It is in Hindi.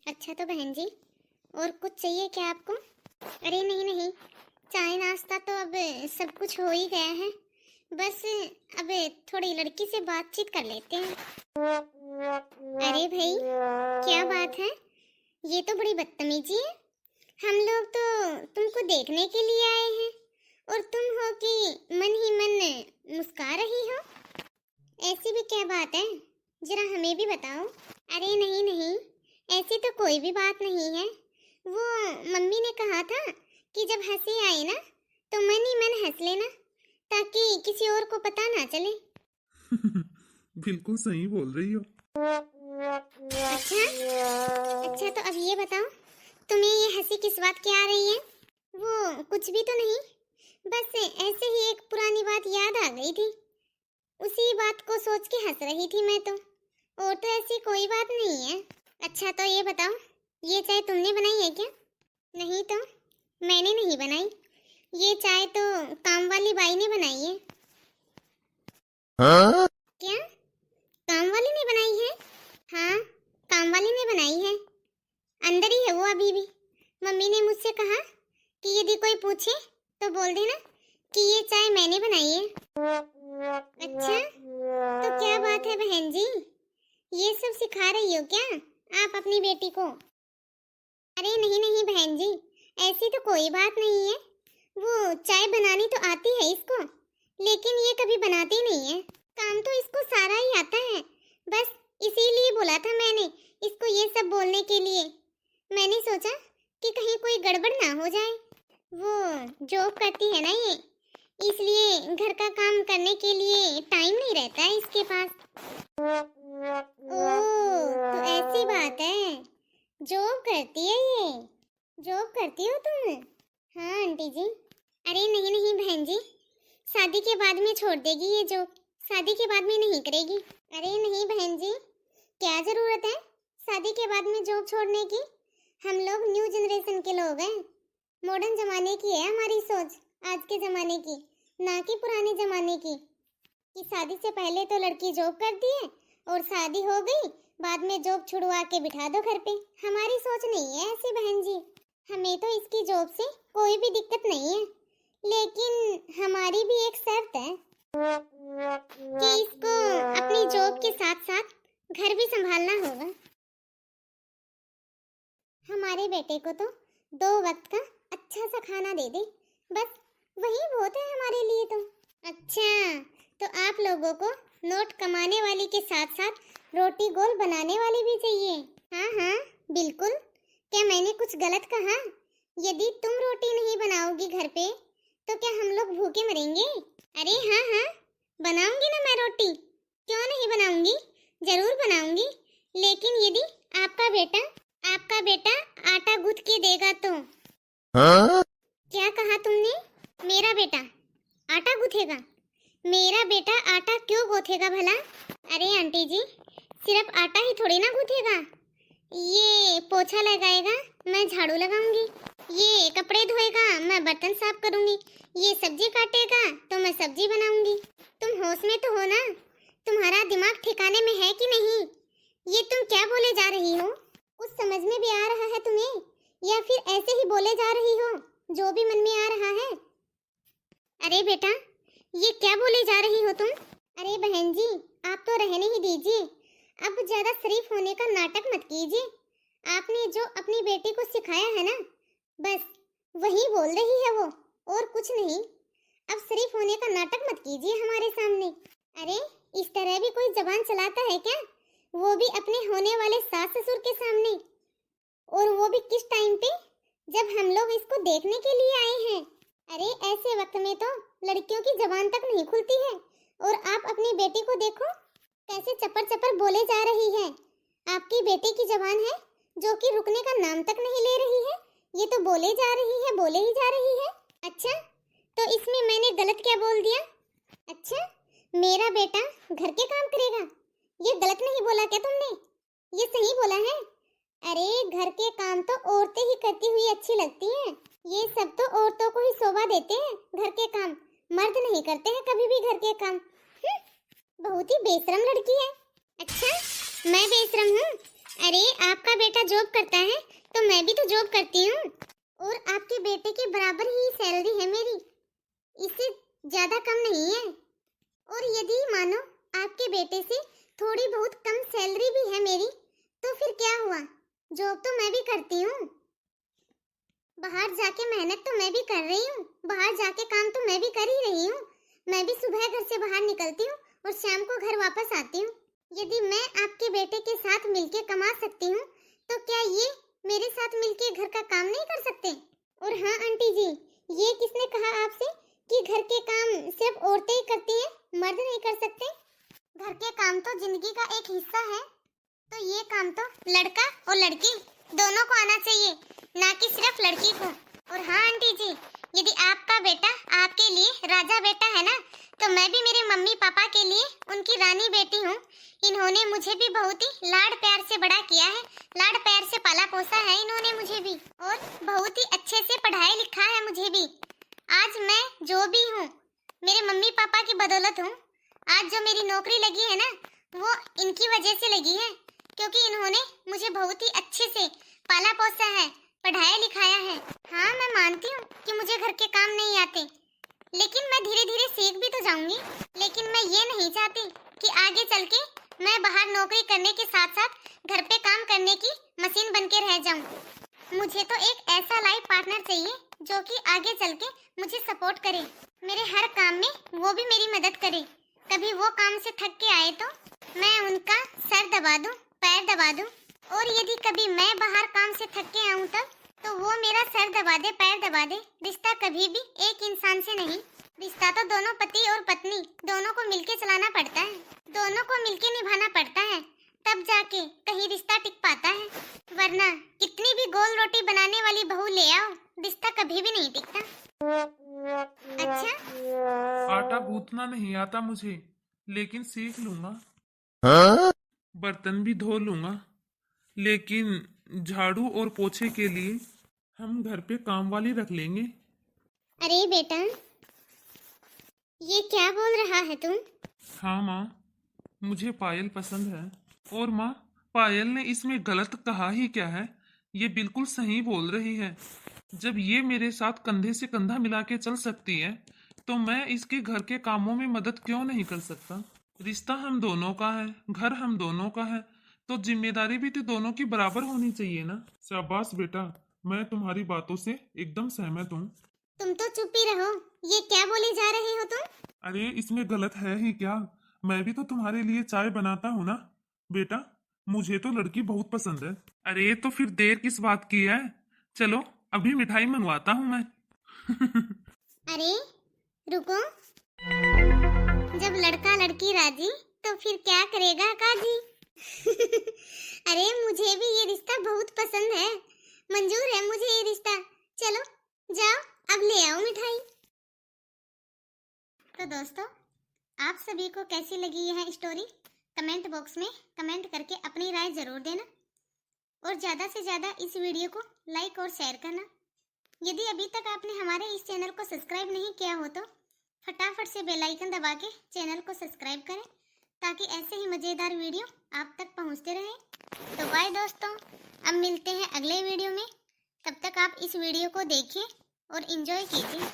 अच्छा तो बहन जी, और कुछ चाहिए क्या आपको? अरे नहीं नहीं, चाय नाश्ता तो अब सब कुछ हो ही गया है। बस अब थोड़ी लड़की से बातचीत कर लेते हैं। अरे भाई, क्या बात है? ये तो बड़ी बदतमीजी है। हम लोग तो तुमको देखने के लिए आए हैं और तुम हो कि मन ही मन मुस्कुरा रही हो। ऐसी भी क्या बात है, जरा हमें भी बताओ। अरे नहीं नहीं, ऐसी तो कोई भी बात नहीं है। वो मम्मी ने कहा था कि जब हंसी आए ना तो मन ही मन हंस लेना, ताकि किसी और को पता ना चले। बिल्कुल सही बोल रही हो। अच्छा अच्छा, तो अब ये बताओ, तुम्हें ये हंसी किस बात की आ रही है? वो कुछ भी तो नहीं, बस ऐसे ही एक पुरानी बात याद आ गई थी। उसी बात को सोच के हंस रही थी मैं तो, और तो ऐसी कोई बात नहीं है। अच्छा तो ये बताओ, ये चाय तुमने बनाई है क्या? नहीं तो, मैंने नहीं बनाई। ये चाय तो काम वाली बाई ने बनाई है। हाँ? क्या, काम वाली ने बनाई है? हाँ, काम वाली ने बनाई है। अंदर ही है वो अभी भी। मम्मी ने मुझसे कहा कि यदि कोई पूछे तो बोल देना कि ये चाय मैंने बनाई है। अच्छा, तो क्या बात है बहन जी, ये सब सिखा रही हो क्या आप अपनी बेटी को? अरे नहीं नहीं बहन जी, ऐसी तो कोई बात नहीं है। वो चाय बनानी तो आती है इसको, लेकिन ये कभी बनाती नहीं है। काम तो इसको सारा ही आता है, बस इसीलिए बोला था मैंने इसको ये सब बोलने के लिए। मैंने सोचा कि कहीं कोई गड़बड़ ना हो जाए। वो जॉब करती है ना ये, इसलिए घर का काम करने के लिए टाइम नहीं रहता है इसके पास। ओह, तो ऐसी बात है, जॉब करती है ये। जॉब करती हो तुम? हाँ आंटी जी। अरे नहीं नहीं बहन जी, शादी के बाद में छोड़ देगी ये जॉब, शादी के बाद में नहीं करेगी। अरे नहीं बहन जी, क्या जरूरत है शादी के बाद में जॉब छोड़ने की? हम लोग न्यू जनरेशन के लोग हैं, मॉडर्न जमाने की है हमारी सोच, आज के जमाने की, ना कि पुराने जमाने की। कि शादी से पहले तो लड़की जॉब करती है और शादी हो गई बाद में जॉब छुड़वा के बिठा दो घर पे। हमारी सोच नहीं है ऐसी बहन जी। हमें तो इसकी जॉब से कोई भी दिक्कत नहीं है, लेकिन हमारी भी एक शर्त है कि इसको अपनी जॉब के साथ साथ घर भी संभालना होगा। हमारे बेटे को तो 2 वक्त का अच्छा सा खाना दे दे, बस वही बहुत है हमारे लिए तो। अच्छा, तो आप लोगों को नोट कमाने वाली के साथ साथ रोटी गोल बनाने वाली भी चाहिए? हाँ हाँ बिल्कुल। क्या मैंने कुछ गलत कहा? यदि तुम रोटी नहीं बनाओगी घर पे तो क्या हम लोग भूखे मरेंगे? अरे हाँ हाँ, बनाऊंगी ना मैं रोटी, क्यों नहीं बनाऊंगी, जरूर बनाऊंगी। लेकिन यदि आपका बेटा आटा गूंथ के देगा तो। हाँ? क्या कहा तुमने? मेरा बेटा आटा गूंथेगा? मेरा बेटा आटा क्यों गूंथेगा भला? अरे आंटी जी, सिर्फ आटा ही थोड़ी ना गूंथेगा, ये पोछा लगाएगा, मैं झाड़ू लगाऊंगी, ये कपड़े धोएगा, मैं बर्तन साफ करूंगी, ये सब्जी काटेगा तो मैं सब्जी बनाऊंगी। तुम होश में तो हो ना? तुम्हारा दिमाग ठिकाने में है कि नहीं? ये तुम क्या बोले जा रही हो? कुछ समझ में भी आ रहा है तुम्हें, या फिर ऐसे ही बोले जा रही हो जो भी मन में आ रहा है? अरे बेटा, ये क्या बोले जा रही हो तुम? अरे बहन जी, आप तो रहने ही दीजिए, अब ज्यादा शरीफ होने का नाटक मत कीजिए। आपने जो अपनी बेटी को सिखाया है ना, बस वही बोल रही है वो, और कुछ नहीं। अब शरीफ होने का नाटक मत कीजिए हमारे सामने। अरे इस तरह भी कोई जबान चलाता है क्या, वो भी अपने होने वाले सास ससुर के सामने, और वो भी किस टाइम पे, जब हम लोग इसको देखने के लिए आए हैं। अरे ऐसे वक्त में तो लड़कियों की जबान तक नहीं खुलती है, और आप अपनी बेटी को देखो कैसे चपर चपर बोले जा रही है। आपकी बेटी की जबान है जो कि रुकने का नाम तक नहीं ले रही है, ये तो बोले जा रही है, बोले ही जा रही है। अच्छा, तो इसमें मैंने गलत क्या बोल दिया? अच्छा, मेरा बेटा घर के काम करेगा, ये गलत नहीं बोला क्या तुमने? ये सही बोला है। अरे घर के काम तो औरतें ही करती हुई अच्छी लगती हैं, ये सब तो औरतों को ही शोभा देते हैं घर के काम, मर्द नहीं करते हैं कभी भी घर के काम। बहुत ही बेशरम लड़की है। अच्छा, मैं बेशरम हूँ? अरे आपका बेटा जॉब करता है तो मैं भी तो जॉब करती हूँ, और आपके बेटे के बराबर ही सैलरी है मेरी, इससे ज्यादा कम नहीं है। और यदि मानो आपके बेटे से थोड़ी बहुत कम सैलरी भी है मेरी, तो फिर क्या हुआ, जॉब तो मैं भी करती हूँ, बाहर जाके मेहनत तो मैं भी कर रही हूँ, बाहर जाके काम तो मैं भी कर ही रही हूँ। मैं भी सुबह घर से बाहर निकलती हूँ और शाम को घर वापस आती हूँ। यदि मैं आपके बेटे के साथ मिलके कमा सकती हूँ, तो क्या ये मेरे साथ मिलके घर का काम नहीं कर सकते? और हाँ आंटी जी, ये किसने कहा आपसे कि घर के काम सिर्फ औरतें ही करती हैं, मर्द नहीं कर सकते? घर के काम तो जिंदगी का एक हिस्सा है, तो ये काम तो लड़का और लड़की दोनों को आना चाहिए, ना कि सिर्फ लड़की को। और हाँ आंटी जी, यदि आपका बेटा आपके लिए राजा बेटा है ना, तो मैं भी मेरे मम्मी पापा के लिए उनकी रानी बेटी हूँ। इन्होंने मुझे भी बहुत ही लाड प्यार से बड़ा किया है, लाड प्यार से पाला पोसा है इन्होंने मुझे भी, और बहुत ही अच्छे से पढ़ाया लिखा है मुझे भी। आज मैं जो भी हूँ मेरे मम्मी पापा की बदौलत हूँ। आज जो मेरी नौकरी लगी है ना, वो इनकी वजह से लगी है, क्योंकि इन्होंने मुझे बहुत ही अच्छे से पाला पोसा है, पढ़ाया लिखाया है। हाँ मैं मानती हूँ कि मुझे घर के काम नहीं आते, लेकिन मैं धीरे धीरे सीख भी तो जाऊंगी। लेकिन मैं ये नहीं चाहती कि आगे चल के मैं बाहर नौकरी करने के साथ साथ घर पे काम करने की मशीन बन के रह जाऊं। मुझे तो एक ऐसा लाइफ पार्टनर चाहिए जो कि आगे चल के मुझे सपोर्ट करे, मेरे हर काम में वो भी मेरी मदद करे। कभी वो काम से थक के आए तो मैं उनका सर दबा दूं, पैर दबा दूं, और यदि कभी मैं बाहर काम से थक के आऊं तब तो वो मेरा सर दबा दे, पैर दबा दे। रिश्ता कभी भी एक इंसान से नहीं, रिश्ता तो दोनों पति और पत्नी दोनों को मिलके चलाना पड़ता है, दोनों को मिलके निभाना पड़ता है, तब जाके कहीं रिश्ता टिक पाता है। वरना कितनी भी गोल रोटी बनाने वाली बहू ले आओ, रिश्ता कभी भी नहीं टिकता। अच्छा, आटा गूंथना नहीं आता मुझे, लेकिन सीख लूंगा। बर्तन भी धो लूंगा, लेकिन झाड़ू और पोछे के लिए हम घर पे काम वाली रख लेंगे। अरे बेटा, ये क्या बोल रहा है तुम? हाँ माँ, मुझे पायल पसंद है। और माँ, पायल ने इसमें गलत कहा ही क्या है? ये बिल्कुल सही बोल रही है। जब ये मेरे साथ कंधे से कंधा मिला के चल सकती है, तो मैं इसके घर के कामों में मदद क्यों नहीं कर सकता? रिश्ता हम दोनों का है, घर हम दोनों का है, तो जिम्मेदारी भी तो दोनों की बराबर होनी चाहिए ना। शाबाश बेटा, मैं तुम्हारी बातों से एकदम सहमत हूँ। तुम तो चुप ही रहो, ये क्या बोले जा रहे हो तुम? अरे इसमें गलत है ही क्या? मैं भी तो तुम्हारे लिए चाय बनाता हूँ ना बेटा। मुझे तो लड़की बहुत पसंद है। अरे तो फिर देर किस बात की है? चलो अभी मिठाई मंगवाता हूँ मैं। अरे रुको, जब लड़का लड़की राजी तो फिर क्या करेगा काजी? अरे मुझे भी ये रिश्ता बहुत पसंद है, मंजूर है मुझे ये रिश्ता। चलो जाओ, अब ले आओ मिठाई। तो दोस्तों, आप सभी को कैसी लगी यह स्टोरी? कमेंट बॉक्स में कमेंट करके अपनी राय जरूर देना, और ज़्यादा से ज़्यादा इस वीडियो को लाइक और शेयर करना। यदि अभी तक आपने हमारे इस चैनल को सब्सक्राइब नहीं किया हो तो फटाफट से बेल आइकन दबा के चैनल को सब्सक्राइब करें, ताकि ऐसे ही मज़ेदार वीडियो आप तक पहुंचते रहें। तो बाय दोस्तों, अब मिलते हैं अगले वीडियो में। तब तक आप इस वीडियो को देखिए और एंजॉय कीजिए।